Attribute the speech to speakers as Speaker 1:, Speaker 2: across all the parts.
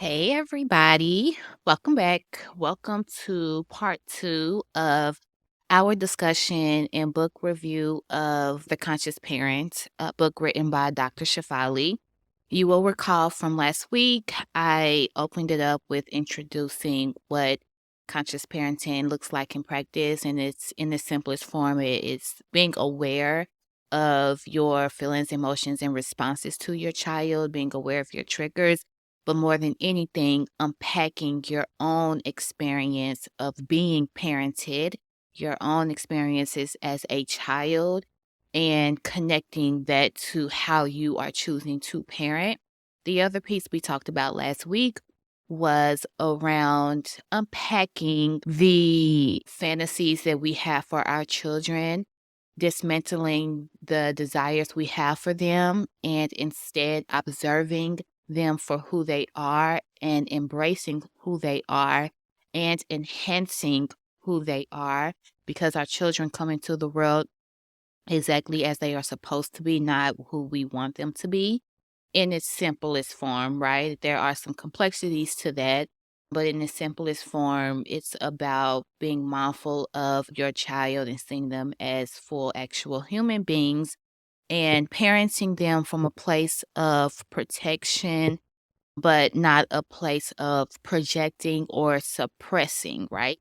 Speaker 1: Hey, everybody. Welcome back. Welcome to part two of our discussion and book review of The Conscious Parent, a book written by Dr. Shafali. You will recall from last week, I opened it up with introducing what conscious parenting looks like in practice. And it's in the simplest form, it's being aware of your feelings, emotions, and responses to your child, being aware of your triggers, but more than anything, unpacking your own experience of being parented, your own experiences as a child, and connecting that to how you are choosing to parent. The other piece we talked about last week was around unpacking the fantasies that we have for our children, dismantling the desires we have for them, and instead observing them for who they are and embracing who they are and enhancing who they are, because our children come into the world exactly as they are supposed to be, not who we want them to be, in its simplest form, right? There are some complexities to that, but in its simplest form, it's about being mindful of your child and seeing them as full, actual human beings and parenting them from a place of protection, but not a place of projecting or suppressing, right?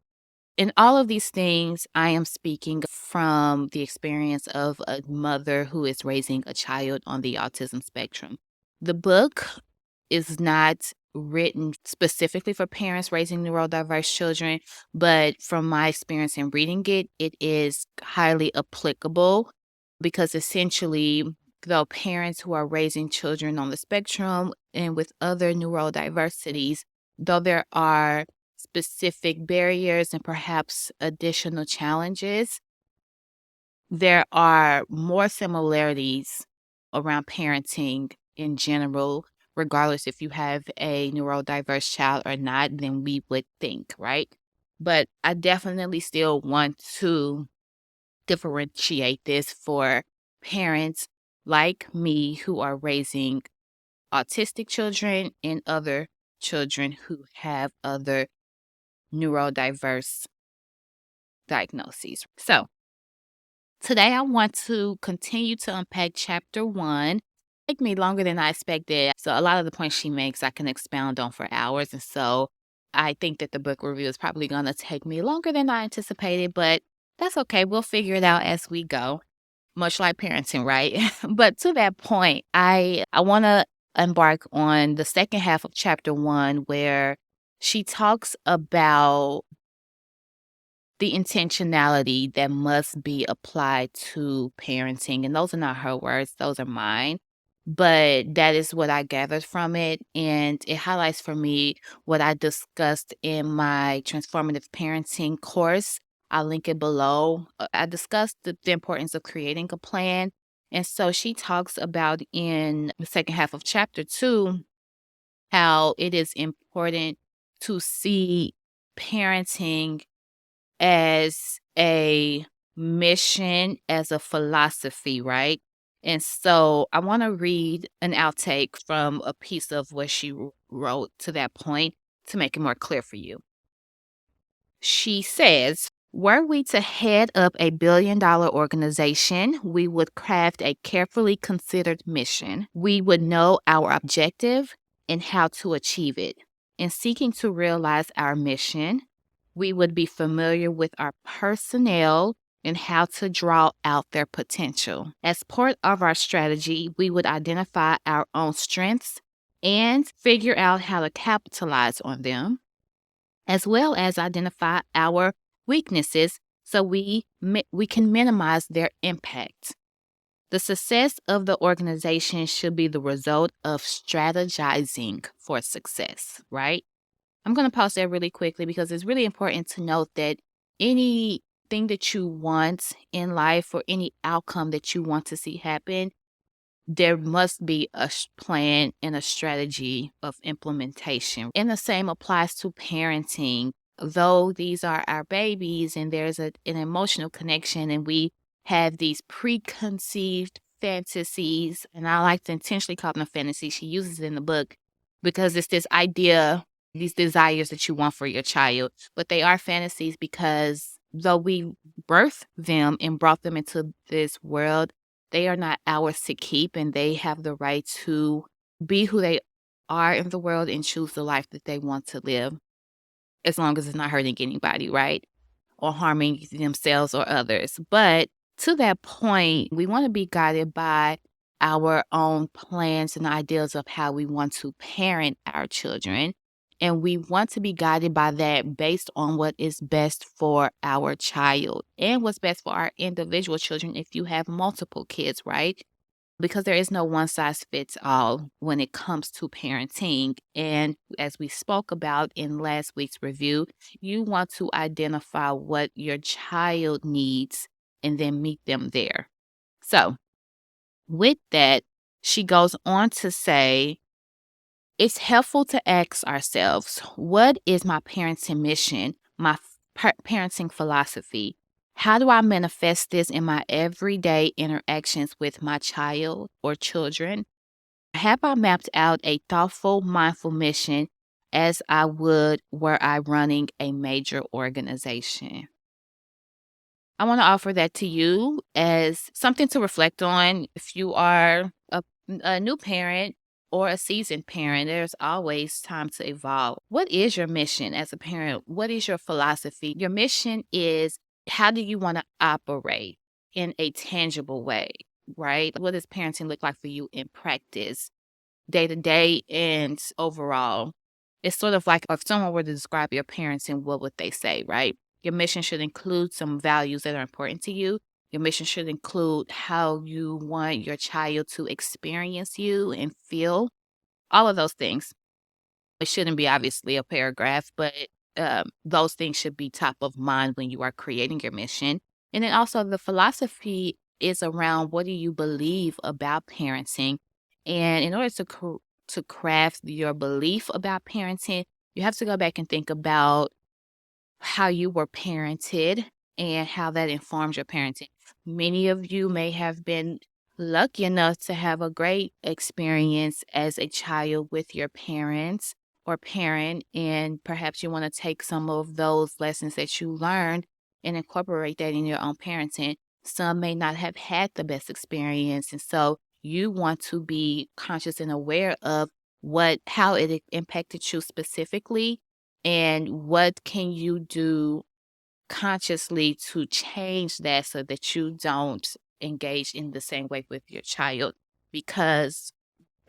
Speaker 1: In all of these things, I am speaking from the experience of a mother who is raising a child on the autism spectrum. The book is not written specifically for parents raising neurodiverse children, but from my experience in reading it, it is highly applicable because essentially, though parents who are raising children on the spectrum and with other neurodiversities, though there are specific barriers and perhaps additional challenges, there are more similarities around parenting in general, regardless if you have a neurodiverse child or not, than we would think, right? But I definitely still want to differentiate this for parents like me who are raising autistic children and other children who have other neurodiverse diagnoses. So, today I want to continue to unpack chapter one. Take me longer than I expected. So, a lot of the points she makes I can expound on for hours. And so, I think that the book review is probably going to take me longer than I anticipated, but that's okay. We'll figure it out as we go, much like parenting, right? But to that point, I want to embark on the second half of chapter one where she talks about the intentionality that must be applied to parenting. And those are not her words, those are mine. But that is what I gathered from it. And it highlights for me what I discussed in my transformative parenting course. I'll link it below. I discussed the importance of creating a plan. And so she talks about in the second half of chapter two how it is important to see parenting as a mission, as a philosophy, right? And so I want to read an outtake from a piece of what she wrote to that point to make it more clear for you. She says, were we to head up a billion-dollar organization, we would craft a carefully considered mission. We would know our objective and how to achieve it. In seeking to realize our mission, we would be familiar with our personnel and how to draw out their potential. As part of our strategy, we would identify our own strengths and figure out how to capitalize on them, as well as identify our weaknesses so we can minimize their impact. The success of the organization should be the result of strategizing for success, right? I'm going to pause there really quickly because it's really important to note that anything that you want in life or any outcome that you want to see happen, there must be a plan and a strategy of implementation. And the same applies to parenting. Though these are our babies and there's an emotional connection and we have these preconceived fantasies, and I like to intentionally call them fantasies. She uses it in the book because it's this idea, these desires that you want for your child, but they are fantasies because though we birthed them and brought them into this world, they are not ours to keep, and they have the right to be who they are in the world and choose the life that they want to live, as long as it's not hurting anybody, right? Or harming themselves or others. But to that point, we want to be guided by our own plans and ideas of how we want to parent our children. And we want to be guided by that based on what is best for our child and what's best for our individual children if you have multiple kids, right? Because there is no one size fits all when it comes to parenting. And as we spoke about in last week's review, you want to identify what your child needs and then meet them there. So, with that, she goes on to say, it's helpful to ask ourselves, what is my parenting mission, my parenting philosophy? How do I manifest this in my everyday interactions with my child or children? Have I mapped out a thoughtful, mindful mission as I would were I running a major organization? I want to offer that to you as something to reflect on. If you are a new parent or a seasoned parent, there's always time to evolve. What is your mission as a parent? What is your philosophy? Your mission is, how do you want to operate in a tangible way, right? What does parenting look like for you in practice, day to day, and overall? It's sort of like if someone were to describe your parenting, what would they say, right? Your mission should include some values that are important to you. Your mission should include how you want your child to experience you and feel, all of those things. It shouldn't be obviously a paragraph, but those things should be top of mind when you are creating your mission. And then also the philosophy is around, what do you believe about parenting? And in order to craft your belief about parenting, you have to go back and think about how you were parented and how that informs your parenting. Many of you may have been lucky enough to have a great experience as a child with your parents or parent, and perhaps you want to take some of those lessons that you learned and incorporate that in your own parenting. Some may not have had the best experience, and so you want to be conscious and aware of how it impacted you specifically, and what can you do consciously to change that so that you don't engage in the same way with your child? Because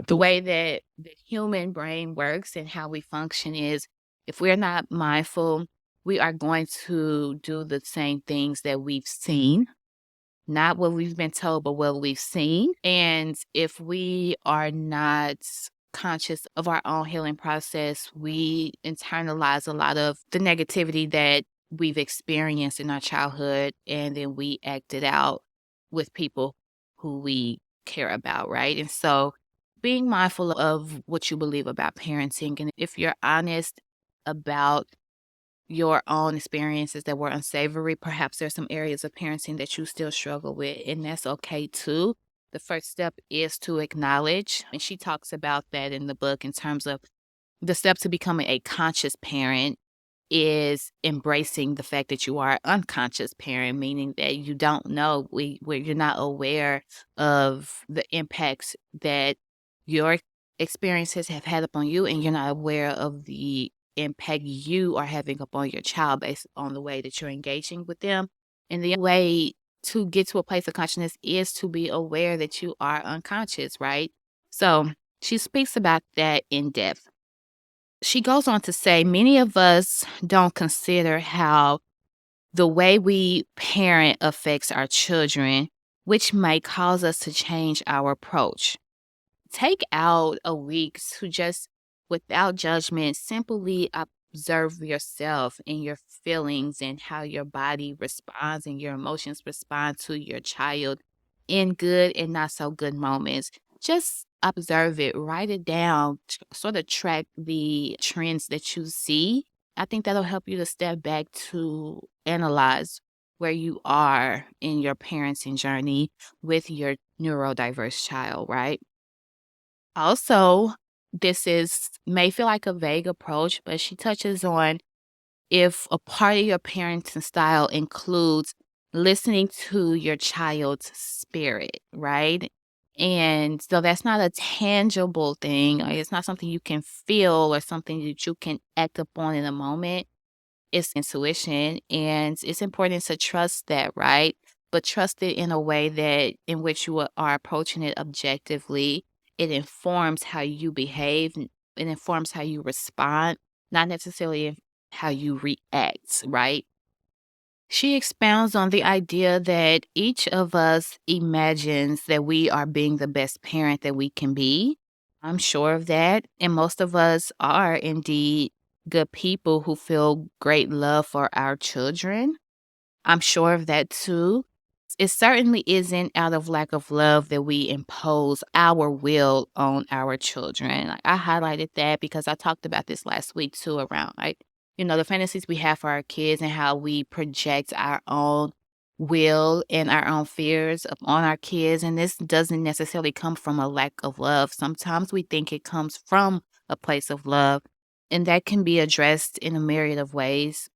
Speaker 1: the way that the human brain works and how we function is, if we're not mindful, we are going to do the same things that we've seen, not what we've been told, but what we've seen. And if we are not conscious of our own healing process, we internalize a lot of the negativity that we've experienced in our childhood, and then we act it out with people who we care about, right? And so being mindful of what you believe about parenting, and if you're honest about your own experiences that were unsavory, perhaps there's some areas of parenting that you still struggle with, and that's okay too. The first step is to acknowledge, and she talks about that in the book in terms of the step to becoming a conscious parent is embracing the fact that you are an unconscious parent, meaning that you don't know, where you're not aware of the impacts that your experiences have had upon you, and you're not aware of the impact you are having upon your child based on the way that you're engaging with them. And the way to get to a place of consciousness is to be aware that you are unconscious, right? So she speaks about that in depth. She goes on to say, many of us don't consider how the way we parent affects our children, which may cause us to change our approach. Take out a week to just, without judgment, simply observe yourself and your feelings and how your body responds and your emotions respond to your child in good and not so good moments. Just observe it, write it down, sort of track the trends that you see. I think that'll help you to step back to analyze where you are in your parenting journey with your neurodiverse child, right? Also, this is may feel like a vague approach, but she touches on if a part of your parenting style includes listening to your child's spirit, right? And so that's not a tangible thing, or it's not something you can feel or something that you can act upon in a moment. It's intuition, and it's important to trust that, right? But trust it in a way that in which you are approaching it objectively. It informs how you behave, it informs how you respond, not necessarily how you react, right? She expounds on the idea that each of us imagines that we are being the best parent that we can be. I'm sure of that. And most of us are indeed good people who feel great love for our children. I'm sure of that too. It certainly isn't out of lack of love that we impose our will on our children. Like, I highlighted that because I talked about this last week too around like, the fantasies we have for our kids and how we project our own will and our own fears upon our kids. And this doesn't necessarily come from a lack of love. Sometimes we think it comes from a place of love, and that can be addressed in a myriad of ways,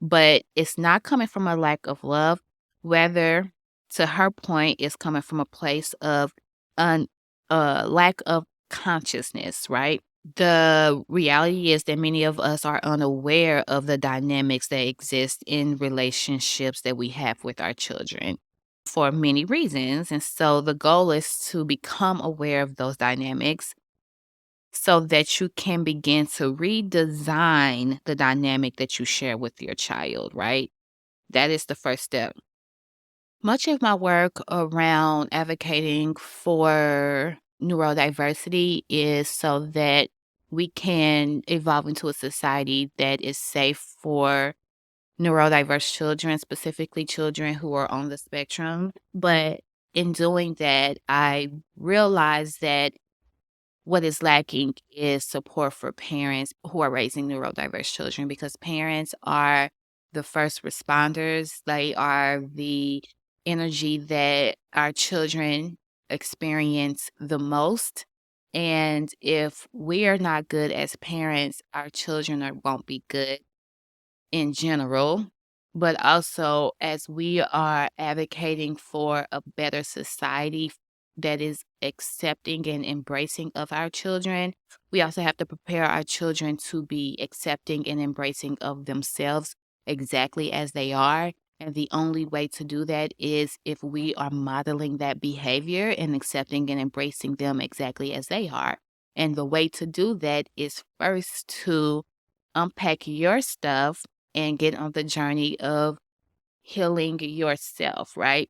Speaker 1: but it's not coming from a lack of love. Rather, to her point, it's coming from a place of un lack of consciousness, right? The reality is that many of us are unaware of the dynamics that exist in relationships that we have with our children for many reasons. And so the goal is to become aware of those dynamics so that you can begin to redesign the dynamic that you share with your child, right? That is the first step. Much of my work around advocating for neurodiversity is so that we can evolve into a society that is safe for neurodiverse children, specifically children who are on the spectrum. But in doing that, I realized that what is lacking is support for parents who are raising neurodiverse children, because parents are the first responders. They are the energy that our children experience the most. And if we are not good as parents, our children won't be good in general, but also as we are advocating for a better society that is accepting and embracing of our children, we also have to prepare our children to be accepting and embracing of themselves exactly as they are. And the only way to do that is if we are modeling that behavior and accepting and embracing them exactly as they are. And the way to do that is first to unpack your stuff and get on the journey of healing yourself, right?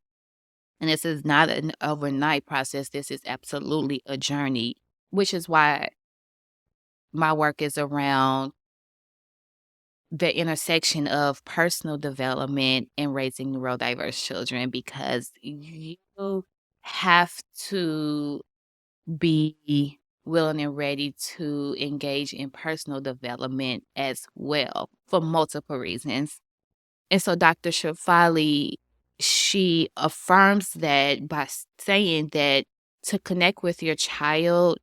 Speaker 1: And this is not an overnight process. This is absolutely a journey, which is why my work is around the intersection of personal development and raising neurodiverse children, because you have to be willing and ready to engage in personal development as well for multiple reasons. And so Dr. Shafali, she affirms that by saying that to connect with your child,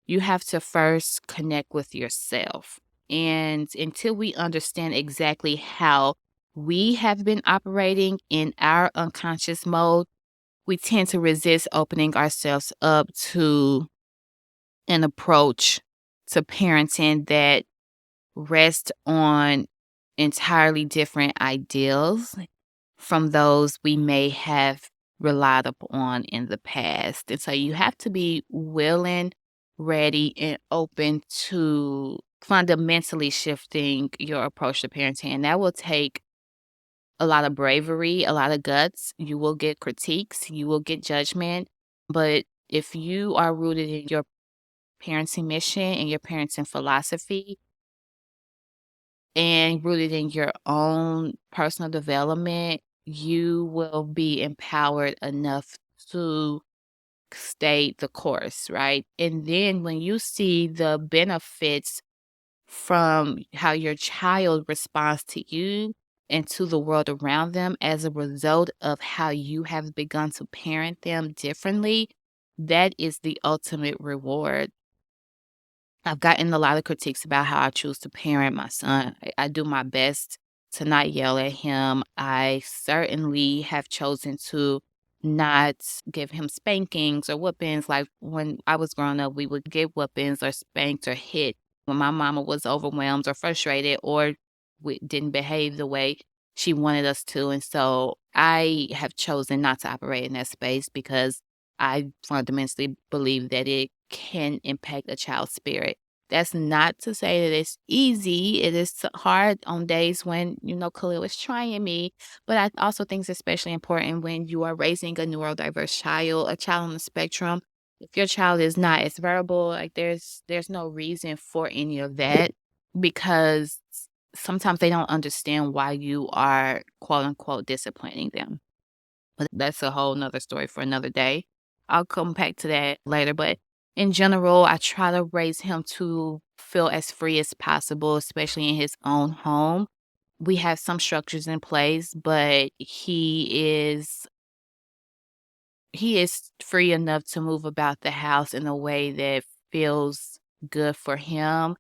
Speaker 1: you have to first connect with yourself. And until we understand exactly how we have been operating in our unconscious mode, we tend to resist opening ourselves up to an approach to parenting that rests on entirely different ideals from those we may have relied upon in the past. And so you have to be willing, ready, and open to fundamentally shifting your approach to parenting. And that will take a lot of bravery, a lot of guts. You will get critiques, you will get judgment. But if you are rooted in your parenting mission and your parenting philosophy, and rooted in your own personal development, you will be empowered enough to stay the course, right? And then when you see the benefits from how your child responds to you and to the world around them as a result of how you have begun to parent them differently, that is the ultimate reward. I've gotten a lot of critiques about how I choose to parent my son. I do my best to not yell at him. I certainly have chosen to not give him spankings or whoopings. Like when I was growing up, we would give whoopings or spanked or hit when my mama was overwhelmed or frustrated or we didn't behave the way she wanted us to. And so I have chosen not to operate in that space because I fundamentally believe that it can impact a child's spirit. That's not to say that it's easy. It is hard on days when, Khalil is trying me. But I also think it's especially important when you are raising a neurodiverse child, a child on the spectrum. If your child is not as verbal, like there's no reason for any of that because sometimes they don't understand why you are quote unquote disciplining them. But that's a whole nother story for another day. I'll come back to that later. But in general, I try to raise him to feel as free as possible, especially in his own home. We have some structures in place, but he is free enough to move about the house in a way that feels good for him.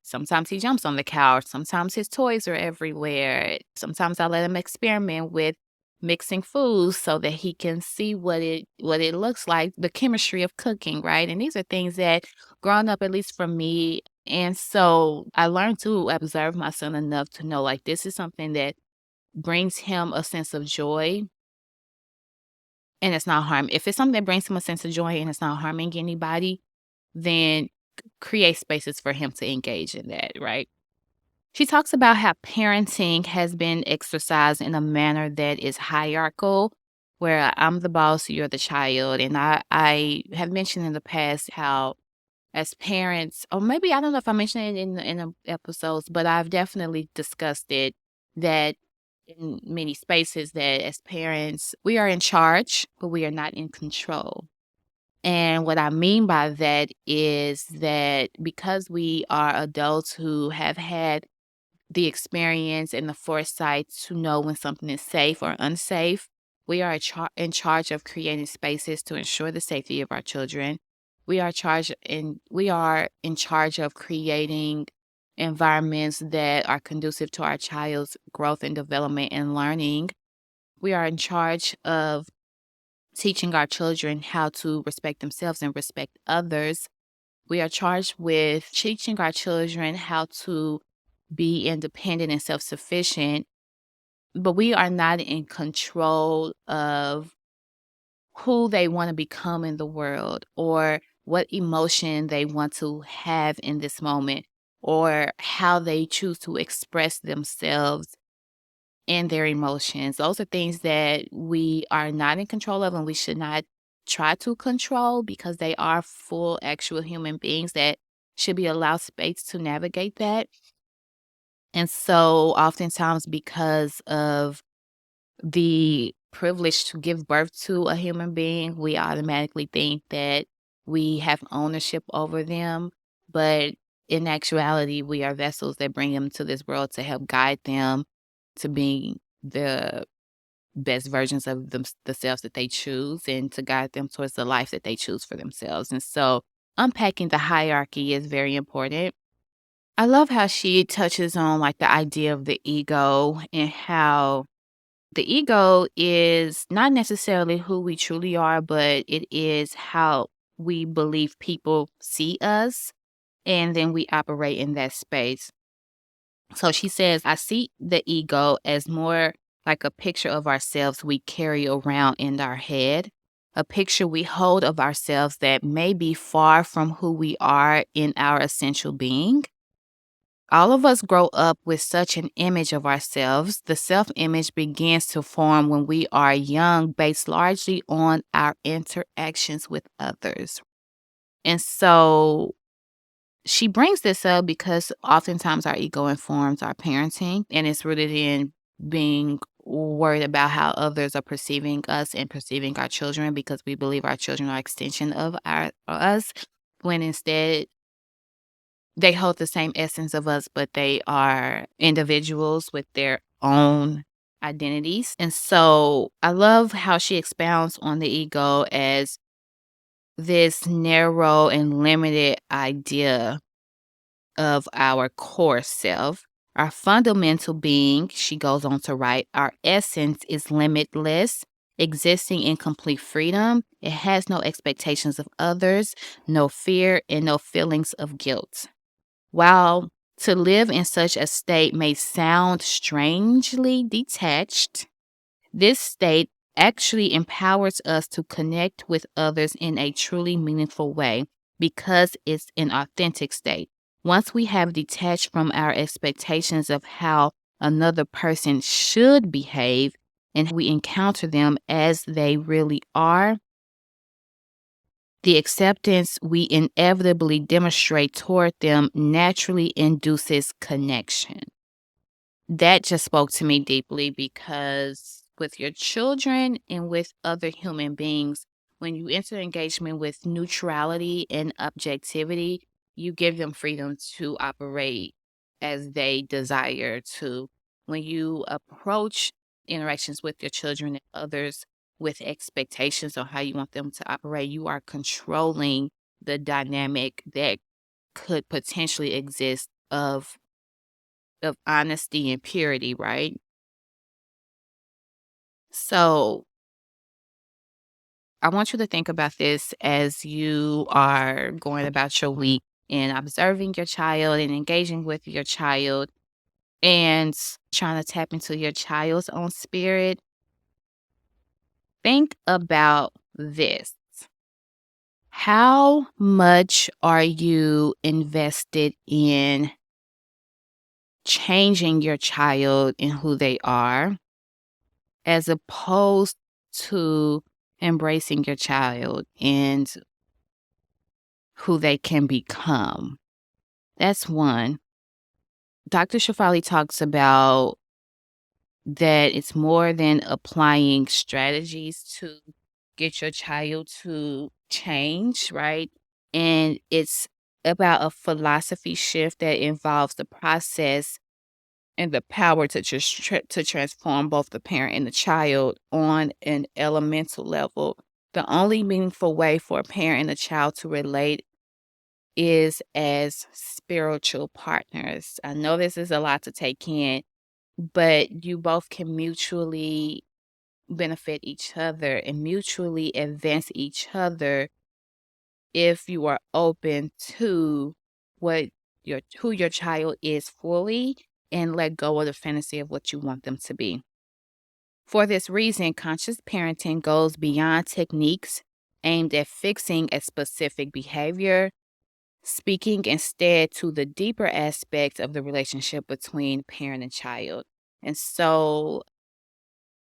Speaker 1: Sometimes he jumps on the couch. Sometimes his toys are everywhere. Sometimes I let him experiment with mixing foods so that he can see what it looks like, the chemistry of cooking, right? And these are things that growing up, at least for me, and so I learned to observe my son enough to know like this is something that brings him a sense of joy and it's not harm. If it's something that brings him a sense of joy and it's not harming anybody, then create spaces for him to engage in that, right? She talks about how parenting has been exercised in a manner that is hierarchical, where I'm the boss, you're the child. And I have mentioned in the past how, as parents, or maybe I don't know if I mentioned it in the episodes, but I've definitely discussed it that in many spaces that as parents, we are in charge, but we are not in control. And what I mean by that is that because we are adults who have had the experience and the foresight to know when something is safe or unsafe. We are in charge of creating spaces to ensure the safety of our children. We are in charge of creating environments that are conducive to our child's growth and development and learning. We are in charge of teaching our children how to respect themselves and respect others. We are charged with teaching our children how to be independent and self sufficient, but we are not in control of who they want to become in the world or what emotion they want to have in this moment or how they choose to express themselves and their emotions. Those are things that we are not in control of and we should not try to control because they are full actual human beings that should be allowed space to navigate that. And so oftentimes because of the privilege to give birth to a human being, we automatically think that we have ownership over them. But in actuality, we are vessels that bring them to this world to help guide them to being the best versions of the selves that they choose and to guide them towards the life that they choose for themselves. And so unpacking the hierarchy is very important. I love how she touches on like the idea of the ego and how the ego is not necessarily who we truly are, but it is how we believe people see us. And then we operate in that space. So she says, I see the ego as more like a picture of ourselves we carry around in our head, a picture we hold of ourselves that may be far from who we are in our essential being. All of us grow up with such an image of ourselves. The self image begins to form when we are young, based largely on our interactions with others. And so she brings this up because oftentimes our ego informs our parenting, and it's rooted in being worried about how others are perceiving us and perceiving our children because we believe our children are extension of us when instead they hold the same essence of us, but they are individuals with their own identities. And so I love how she expounds on the ego as this narrow and limited idea of our core self. Our fundamental being, she goes on to write, our essence is limitless, existing in complete freedom. It has no expectations of others, no fear, and no feelings of guilt. While to live in such a state may sound strangely detached, this state actually empowers us to connect with others in a truly meaningful way because it's an authentic state. Once we have detached from our expectations of how another person should behave and we encounter them as they really are, the acceptance we inevitably demonstrate toward them naturally induces connection. That just spoke to me deeply because with your children and with other human beings, when you enter engagement with neutrality and objectivity, you give them freedom to operate as they desire to. When you approach interactions with your children and others with expectations on how you want them to operate, you are controlling the dynamic that could potentially exist of honesty and purity, right? So I want you to think about this as you are going about your week and observing your child and engaging with your child and trying to tap into your child's own spirit. Think about this. How much are you invested in changing your child and who they are, as opposed to embracing your child and who they can become? That's one. Dr. Shafali talks about that it's more than applying strategies to get your child to change, right? And it's about a philosophy shift that involves the process and the power to just to transform both the parent and the child on an elemental level. The only meaningful way for a parent and a child to relate is as spiritual partners. I know this is a lot to take in, but you both can mutually benefit each other and mutually advance each other if you are open to what who your child is fully and let go of the fantasy of what you want them to be. For this reason, conscious parenting goes beyond techniques aimed at fixing a specific behavior, speaking instead to the deeper aspects of the relationship between parent and child. And so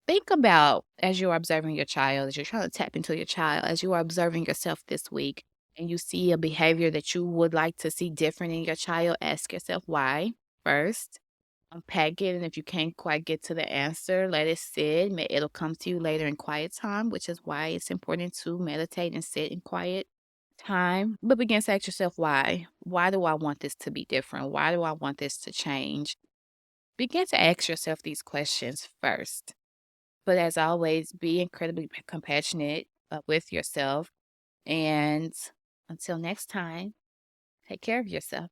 Speaker 1: think about, as you are observing your child, as you're trying to tap into your child, as you are observing yourself this week, and you see a behavior that you would like to see different in your child, ask yourself why first. Unpack it, and if you can't quite get to the answer, let it sit. It'll come to you later in quiet time, which is why it's important to meditate and sit in quiet time. But begin to ask yourself why. Why do I want this to be different? Why do I want this to change? Begin to ask yourself these questions first. But as always, be incredibly compassionate with yourself. And until next time, take care of yourself.